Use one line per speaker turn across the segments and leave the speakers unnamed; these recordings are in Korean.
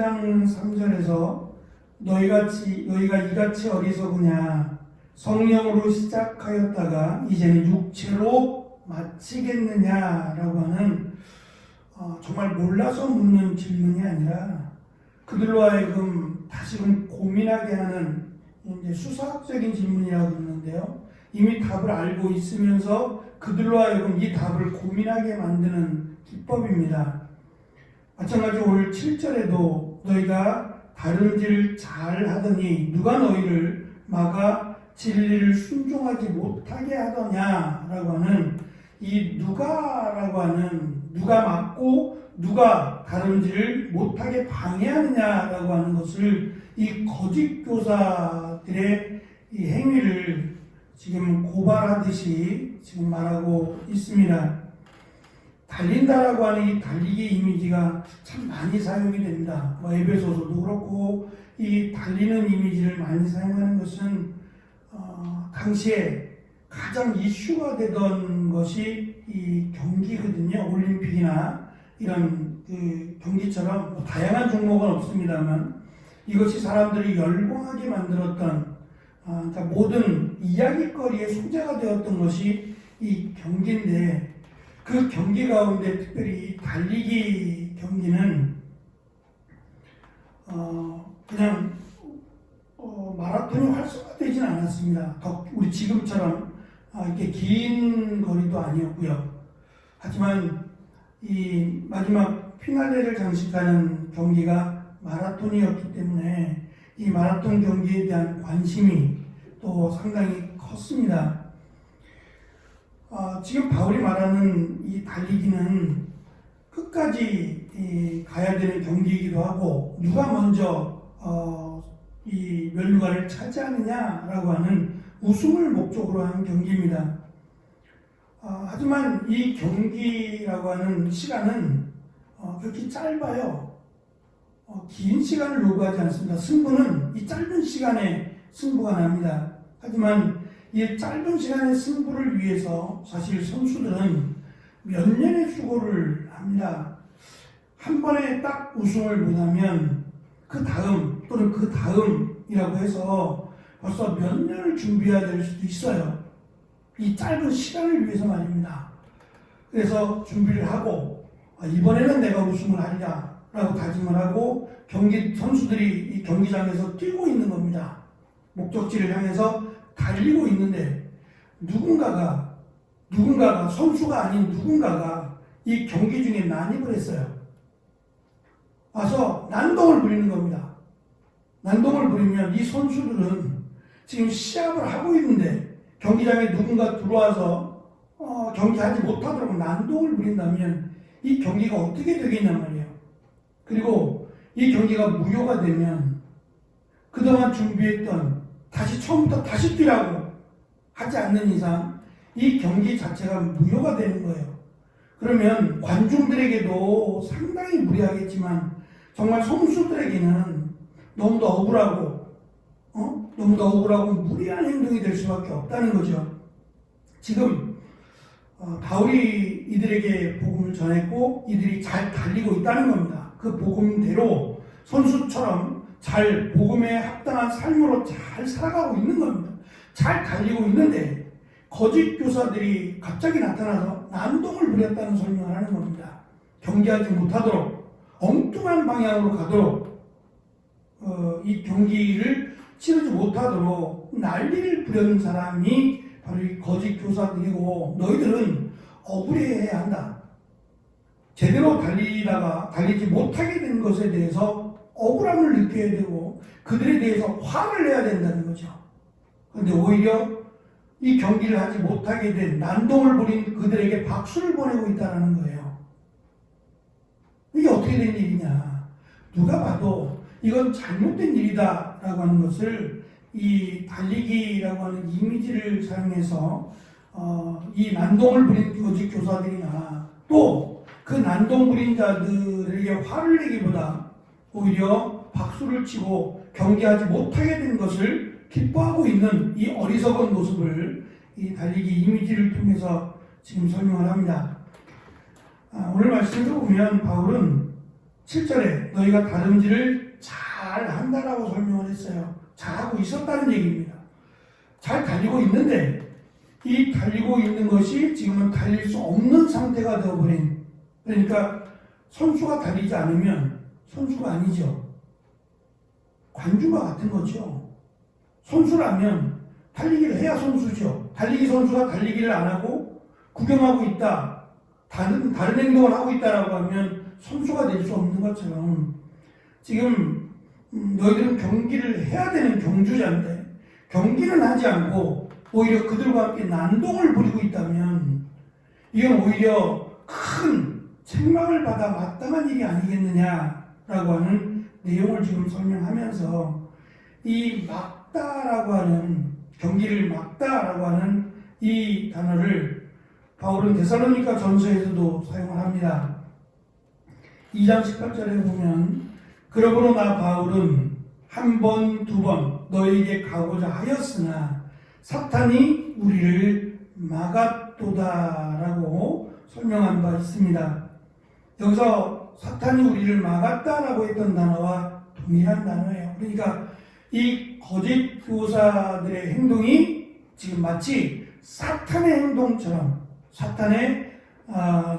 3장 3절에서 너희가 이같이 어리석으냐 성령으로 시작하였다가 이제는 육체로 마치겠느냐라고 하는 정말 몰라서 묻는 질문이 아니라 그들로 하여금 다시금 고민하게 하는 이제 수사학적인 질문이라고 그러는데요. 이미 답을 알고 있으면서 그들로 하여금 이 답을 고민하게 만드는 기법입니다. 마찬가지로 오늘 7절에도 너희가 다름질 잘 하더니 누가 너희를 막아 진리를 순종하지 못하게 하더냐라고 하는 이 누가라고 하는 누가 막고 누가 다름질을 못하게 방해하느냐라고 하는 것을 이 거짓 교사들의 이 행위를 지금 고발하듯이 지금 말하고 있습니다. 달린다라고 하는 이 달리기 이미지가 참 많이 사용이 됩니다. 에베소서도 그렇고 이 달리는 이미지를 많이 사용하는 것은 당시에 가장 이슈가 되던 것이 이 경기거든요. 올림픽이나 이런 그 경기처럼 다양한 종목은 없습니다만 이것이 사람들이 열광하게 만들었던 그러니까 모든 이야기거리의 소재가 되었던 것이 이 경기인데 그 경기 가운데 특별히 달리기 경기는 그냥 마라톤이 활성화되지는 않았습니다. 우리 지금처럼 이렇게 긴 거리도 아니었고요. 하지만 이 마지막 피날레를 장식하는 경기가 마라톤이었기 때문에 이 마라톤 경기에 대한 관심이 또 상당히 컸습니다. 지금 바울이 말하는 이 달리기는 끝까지 가야 되는 경기이기도 하고 누가 먼저 이 면류관을 차지하느냐라고 하는 우승을 목적으로 하는 경기입니다. 하지만 이 경기라고 하는 시간은 그렇게 짧아요. 긴 시간을 요구하지 않습니다. 승부는 이 짧은 시간에 승부가 납니다. 하지만 이 짧은 시간의 승부를 위해서 사실 선수들은 몇 년의 수고를 합니다. 한 번에 딱 우승을 못하면 그 다음 또는 그 다음이라고 해서 벌써 몇 년을 준비해야 될 수도 있어요. 이 짧은 시간을 위해서 말입니다. 그래서 준비를 하고 이번에는 내가 우승을 하리라 라고 다짐을 하고 선수들이 이 경기장에서 뛰고 있는 겁니다. 목적지를 향해서 달리고 있는데 누군가가 선수가 아닌 누군가가 이 경기 중에 난입을 했어요. 와서 난동을 부리는 겁니다. 난동을 부리면 이 선수들은 지금 시합을 하고 있는데 경기장에 누군가 들어와서 경기하지 못하도록 난동을 부린다면 이 경기가 어떻게 되겠냔 말이에요. 그리고 이 경기가 무효가 되면 그동안 준비했던 다시 처음부터 다시 뛰라고 하지 않는 이상 이 경기 자체가 무효가 되는 거예요. 그러면 관중들에게도 상당히 무리하겠지만 정말 선수들에게는 너무도 억울하고 무리한 행동이 될 수밖에 없다는 거죠. 지금 바울이 이들에게 복음을 전했고 이들이 잘 달리고 있다는 겁니다. 그 복음대로 선수처럼 잘 복음에 합당한 삶으로 잘 살아가고 있는 겁니다. 잘 달리고 있는데 거짓 교사들이 갑자기 나타나서 난동을 부렸다는 설명을 하는 겁니다. 경기하지 못하도록 엉뚱한 방향으로 가도록 이 경기를 치르지 못하도록 난리를 부려는 사람이 바로 이 거짓 교사들이고 너희들은 억울해해야 한다. 제대로 달리지 못하게 된 것에 대해서 억울함을 느껴야 되고 그들에 대해서 화를 내야 된다는 거죠. 그런데 오히려 이 경기를 하지 못하게 된 난동을 부린 그들에게 박수를 보내고 있다는 거예요. 이게 어떻게 된 일이냐. 누가 봐도 이건 잘못된 일이다라고 하는 것을 이 달리기라고 하는 이미지를 사용해서 이 난동을 부린 거짓 교사들이나 또 그 난동 부린 자들에게 화를 내기보다 오히려 박수를 치고 경기하지 못하게 된 것을 기뻐하고 있는 이 어리석은 모습을 이 달리기 이미지를 통해서 지금 설명을 합니다. 오늘 말씀을 보면 바울은 7절에 너희가 다름질을 잘 한다라고 설명을 했어요. 잘하고 있었다는 얘기입니다. 잘 달리고 있는데 이 달리고 있는 것이 지금은 달릴 수 없는 상태가 되어버린, 그러니까 선수가 달리지 않으면 선수가 아니죠. 관중과 같은 거죠. 선수라면 달리기를 해야 선수죠. 달리기 선수가 달리기를 안 하고 구경하고 있다, 다른 행동을 하고 있다라고 하면 선수가 될 수 없는 것처럼 지금 너희들은 경기를 해야 되는 경주자인데 경기는 하지 않고 오히려 그들과 함께 난동을 부리고 있다면 이건 오히려 큰 책망을 받아 마땅한 일이 아니겠느냐라고 하는 내용을 지금 설명하면서 이 막다라고 하는, 경기를 막다라고 하는 이 단어를 바울은 데살로니가 전서에서도 사용을 합니다. 2장 18절에 보면 그러므로 나 바울은 한 번, 두 번 너희에게 가고자 하였으나 사탄이 우리를 막았도다라고 설명한 바 있습니다. 여기서 사탄이 우리를 막았다라고 했던 단어와 동일한 단어예요. 그러니까 이 거짓 교사들의 행동이 지금 마치 사탄의 행동처럼, 사탄의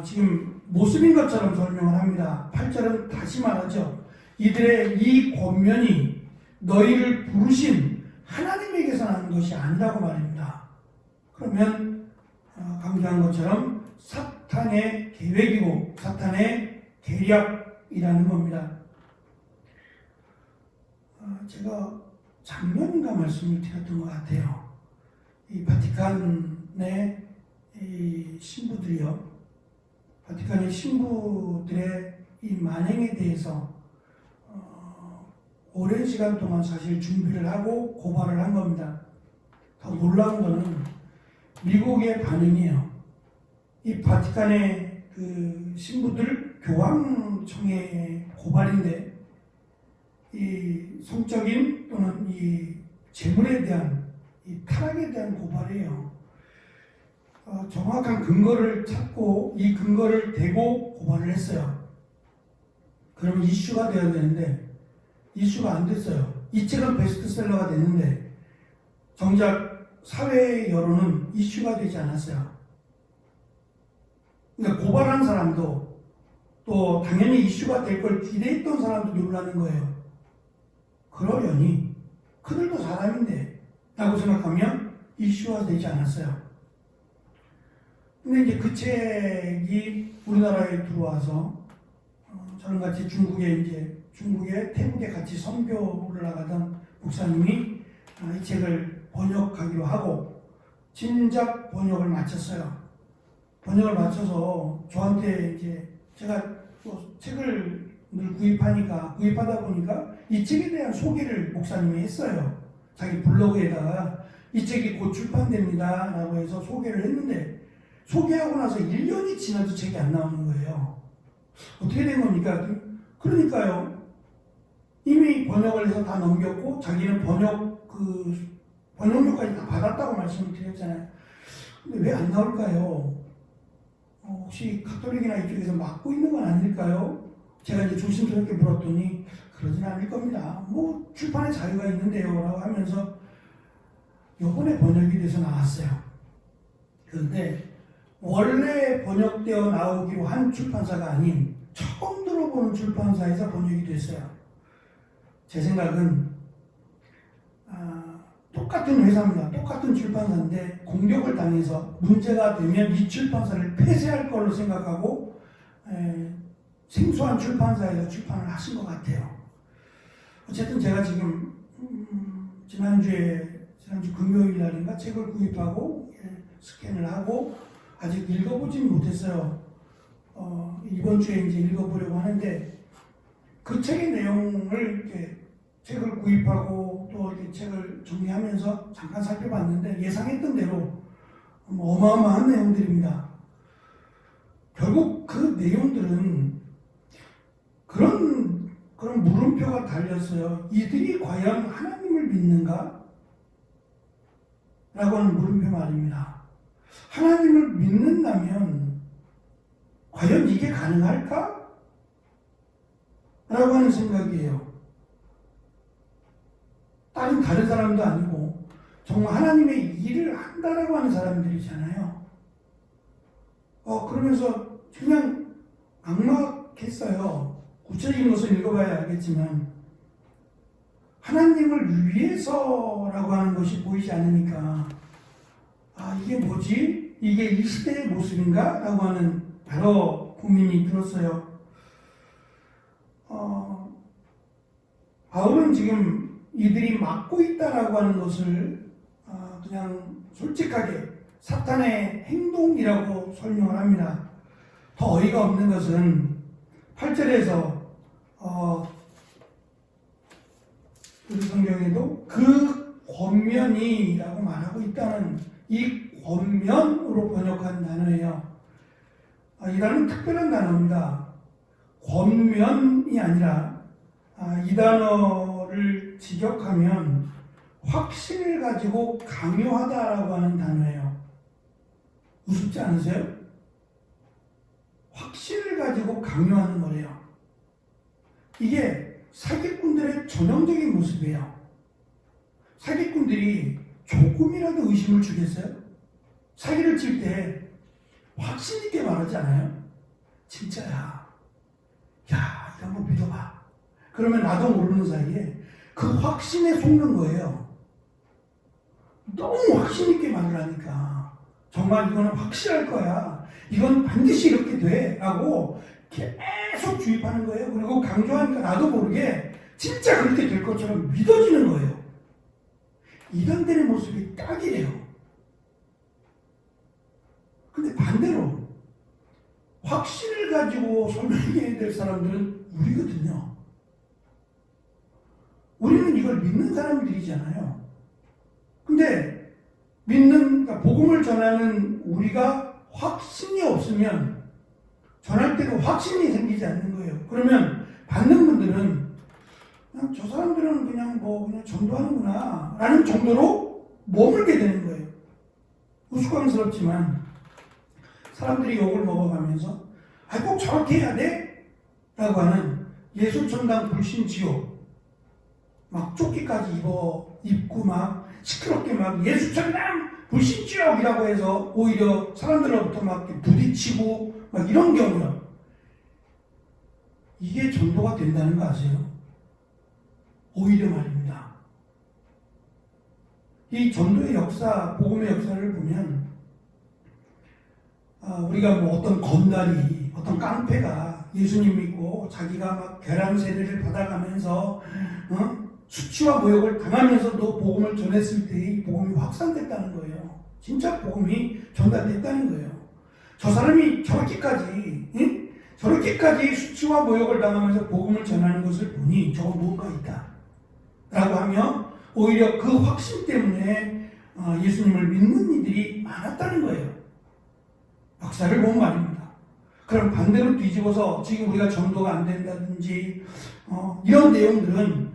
지금 모습인 것처럼 설명을 합니다. 8절은 다시 말하죠. 이들의 이 권면이 너희를 부르신 하나님에게서 나는 것이 아니라고 말입니다. 그러면 강조한 것처럼 사탄의 계획이고 사탄의 계략이라는 겁니다. 제가 작년인가 말씀을 드렸던 것 같아요. 이 바티칸의 이 신부들이요, 바티칸의 신부들의 이 만행에 대해서 오랜 시간 동안 사실 준비를 하고 고발을 한 겁니다. 더 놀라운 거는 미국의 반응이에요. 이 바티칸의 그 신부들 교황청의 고발인데 이 성적인 또는 이 재물에 대한 이 타락에 대한 고발이에요. 정확한 근거를 찾고 이 근거를 대고 고발을 했어요. 그러면 이슈가 되어야 되는데 이슈가 안 됐어요. 이 책은 베스트셀러가 됐는데 정작 사회의 여론은 이슈가 되지 않았어요. 그러니까 고발한 사람도 또 당연히 이슈가 될 걸 기대했던 사람도 놀라는 거예요. 그러려니 그들도 사람인데 라고 생각하면 이슈화 되지 않았어요. 근데 이제 그 책이 우리나라에 들어와서 저는 같이 중국에 태국에 같이 선교를 나가던 목사님이 이 책을 번역하기로 하고 진작 번역을 마쳤어요. 번역을 마쳐서 저한테 이제 제가 또 책을 늘 구입하다 보니까 이 책에 대한 소개를 목사님이 했어요. 자기 블로그에다가 이 책이 곧 출판됩니다 라고 해서 소개를 했는데 소개하고 나서 1년이 지나도 책이 안 나오는 거예요. 어떻게 된 겁니까? 그러니까요, 이미 번역을 해서 다 넘겼고 자기는 번역료까지 다 받았다고 말씀을 드렸잖아요. 근데 왜 안 나올까요? 혹시 가톨릭이나 이쪽에서 막고 있는 건 아닐까요? 제가 이제 조심스럽게 물었더니 그러진 않을 겁니다. 뭐 출판의 자유가 있는데요 라고 하면서 요번에 번역이 돼서 나왔어요. 그런데 원래 번역되어 나오기로 한 출판사가 아닌 처음 들어보는 출판사에서 번역이 됐어요. 제 생각은 똑같은 회사입니다. 똑같은 출판사인데 공격을 당해서 문제가 되면 이 출판사를 폐쇄할 걸로 생각하고 생소한 출판사에서 출판을 하신 것 같아요. 어쨌든 제가 지금 지난주 금요일 날인가 책을 구입하고 스캔을 하고 아직 읽어보지는 못했어요. 이번 주에 이제 읽어보려고 하는데 그 책의 내용을 이렇게 책을 구입하고 또 이렇게 책을 정리하면서 잠깐 살펴봤는데 예상했던 대로 어마어마한 내용들입니다. 결국 그 내용들은 그런 물음표가 달렸어요. 이들이 과연 하나님을 믿는가? 라고 하는 물음표 말입니다. 하나님을 믿는다면 과연 이게 가능할까? 라고 하는 생각이에요. 다른 사람도 아니고 정말 하나님의 일을 한다라고 하는 사람들이잖아요. 그러면서 그냥 막막했어요. 구체적인 것을 읽어봐야 알겠지만 하나님을 위해서라고 하는 것이 보이지 않으니까 이게 뭐지? 이게 이 시대의 모습인가? 라고 하는 여러 고민이 들었어요. 바울은 지금 이들이 막고 있다라고 하는 것을 그냥 솔직하게 사탄의 행동이라고 설명을 합니다. 더 어이가 없는 것은 8절에서 우리 성경에도 그 권면이라고 말하고 있다는 이 권면으로 번역한 단어예요. 이 단어는 특별한 단어입니다. 권면이 아니라 이 단어를 직역하면 확신을 가지고 강요하다라고 하는 단어예요. 우습지 않으세요? 확신을 가지고 강요하는 거래요. 이게 사기꾼들의 전형적인 모습이에요. 사기꾼들이 조금이라도 의심을 주겠어요? 사기를 칠 때 확신 있게 말하지 않아요? 진짜야. 야, 이거 한번 믿어봐. 그러면 나도 모르는 사이에 그 확신에 속는 거예요. 너무 확신 있게 말을 하니까 정말 이거는 확실할 거야. 이건 반드시 이렇게 돼. 라고 계속 주입하는 거예요. 그리고 강조하니까 나도 모르게 진짜 그렇게 될 것처럼 믿어지는 거예요. 이단들의 모습이 딱이래요. 근데 반대로 확신을 가지고 설명해야 될 사람들은 우리거든요. 우리는 이걸 믿는 사람들이잖아요. 근데 그러니까 복음을 전하는 우리가 확신이 없으면 전할 때도 확신이 생기지 않는 거예요. 그러면 받는 분들은 그냥 저 사람들은 그냥 전도하는구나 라는 정도로 머물게 되는 거예요. 우스꽝스럽지만 사람들이 욕을 먹어가면서 꼭 저렇게 해야 돼? 라고 하는 예수천당 불신지옥 막 조끼까지 입고 막 시끄럽게 막 예수천당 불신지옥이라고 해서 오히려 사람들로부터 막 부딪히고 막 이런 경우요. 이게 전도가 된다는 거 아세요? 오히려 말입니다. 이 전도의 역사, 복음의 역사를 보면 우리가 어떤 건달이, 어떤 깡패가 예수님 믿고 자기가 막 괴람 세례를 받아가면서 수치와 모욕을 당하면서도 복음을 전했을 때 이 복음이 확산됐다는 거예요. 진짜 복음이 전달됐다는 거예요. 저 사람이 저렇게까지 수치와 모욕을 당하면서 복음을 전하는 것을 보니 저거 뭔가 있다 라고 하며 오히려 그 확신 때문에 예수님을 믿는 이들이 많았다는 거예요. 역사를 보면 말입니다. 그럼 반대로 뒤집어서 지금 우리가 전도가 안 된다든지 이런 내용들은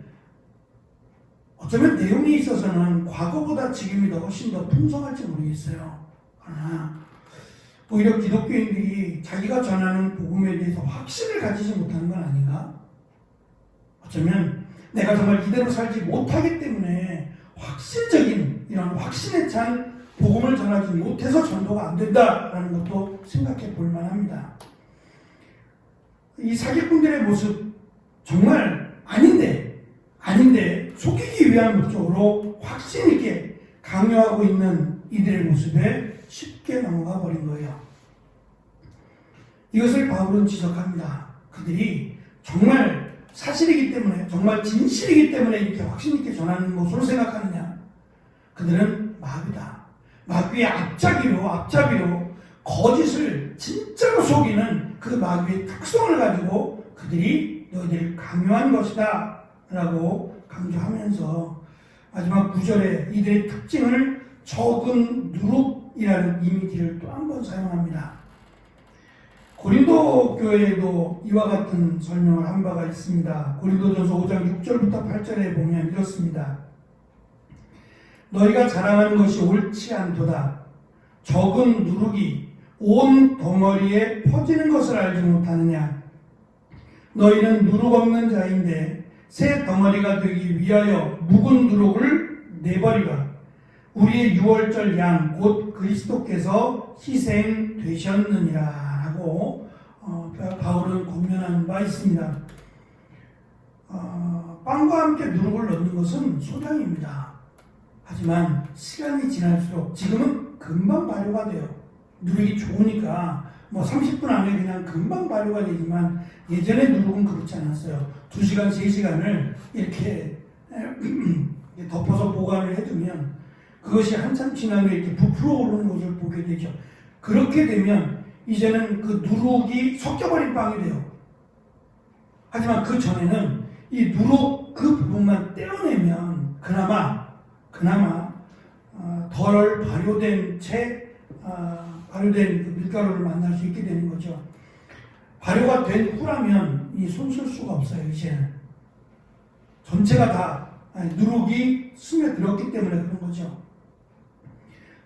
어쩌면 내용이 있어서는 과거보다 지금이 훨씬 더 풍성할지 모르겠어요. 그러나 오히려 기독교인들이 자기가 전하는 복음에 대해서 확신을 가지지 못하는 건 아닌가? 어쩌면 내가 정말 이대로 살지 못하기 때문에 확신적인 이런 확신에 찬 복음을 전하지 못해서 전도가 안 된다라는 것도 생각해 볼 만합니다. 이 사기꾼들의 모습 정말 아닌데 속이기 위한 목적으로 확신 있게 강요하고 있는 이들의 모습에 쉽게 넘어가 버린 거예요. 이것을 바울은 지적합니다. 그들이 정말 사실이기 때문에 정말 진실이기 때문에 이렇게 확신 있게 전하는 것으로 생각하느냐? 그들은 마귀다. 마귀의 앞잡이로 거짓을 진짜로 속이는 그 마귀의 특성을 가지고 그들이 너희들을 강요한 것이다 라고 강조하면서 마지막 9절에 이들의 특징을 적은 누룩이라는 이미지를 또 한 번 사용합니다. 고린도 교회에도 이와 같은 설명을 한 바가 있습니다. 고린도전서 5장 6절부터 8절에 보면 이렇습니다. 너희가 자랑하는 것이 옳지 않도다. 적은 누룩이 온 덩어리에 퍼지는 것을 알지 못하느냐. 너희는 누룩 없는 자인데 새 덩어리가 되기 위하여 묵은 누룩을 내버리라. 우리의 유월절 양 곧 그리스도께서 희생되셨느니라 라고 바울은 권면한 바 있습니다. 빵과 함께 누룩을 넣는 것은 소량입니다. 하지만 시간이 지날수록 지금은 금방 발효가 돼요. 누룩이 좋으니까 뭐 30분 안에 그냥 금방 발효가 되지만 예전에 누룩은 그렇지 않았어요. 2시간, 3시간을 이렇게 덮어서 보관을 해두면 그것이 한참 지나면 이렇게 부풀어 오르는 것을 보게 되죠. 그렇게 되면 이제는 그 누룩이 섞여버린 빵이 돼요. 하지만 그 전에는 이 누룩 그 부분만 떼어내면 그나마 덜 발효된 발효된 그 밀가루를 만날 수 있게 되는 거죠. 발효가 된 후라면 이 손 쓸 수가 없어요. 이제는 전체가 다 누룩이 스며들었기 때문에 그런 거죠.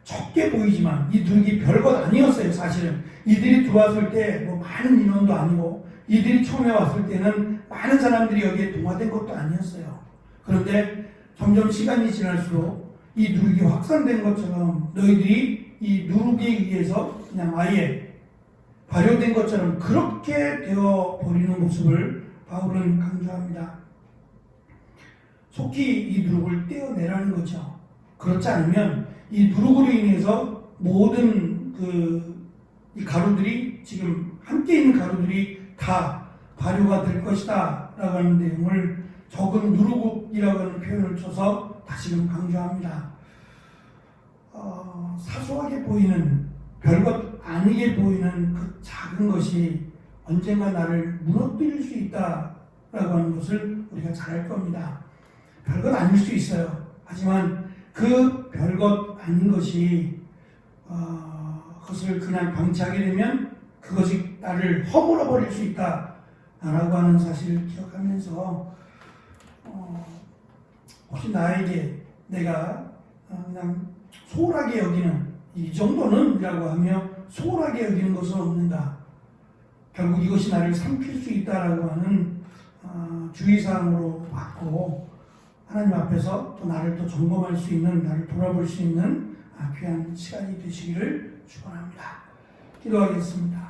적게 보이지만 이 누룩이 별것 아니었어요. 사실은 이들이 들어왔을 때 뭐 많은 인원도 아니고 이들이 처음에 왔을 때는 많은 사람들이 여기에 동화된 것도 아니었어요. 그런데 점점 시간이 지날수록 이 누룩이 확산된 것처럼 너희들이 이 누룩에 의해서 그냥 아예 발효된 것처럼 그렇게 되어 버리는 모습을 바울은 강조합니다. 속히 이 누룩을 떼어내라는 거죠. 그렇지 않으면 이 누룩으로 인해서 모든 이 가루들이 지금 함께 있는 가루들이 다 발효가 될 것이다 라고 하는 내용을 적은 누룩이라고 하는 표현을 써서 다시금 강조합니다. 사소하게 보이는 별것 아니게 보이는 그 작은 것이 언젠가 나를 무너뜨릴 수 있다라고 하는 것을 우리가 잘 알 겁니다. 별것 아닐 수 있어요. 하지만 그 별것 아닌 것이 그것을 그냥 방치하게 되면 그것이 나를 허물어 버릴 수 있다라고 하는 사실을 기억하면서 혹시 나에게 내가 그냥 소홀하게 여기는 이 정도는 이라고 하며 소홀하게 여기는 것은 없는가. 결국 이것이 나를 삼킬 수 있다라고 하는 주의사항으로 받고 하나님 앞에서 또 나를 또 점검할 수 있는, 나를 돌아볼 수 있는 귀한 시간이 되시기를 축원합니다. 기도하겠습니다.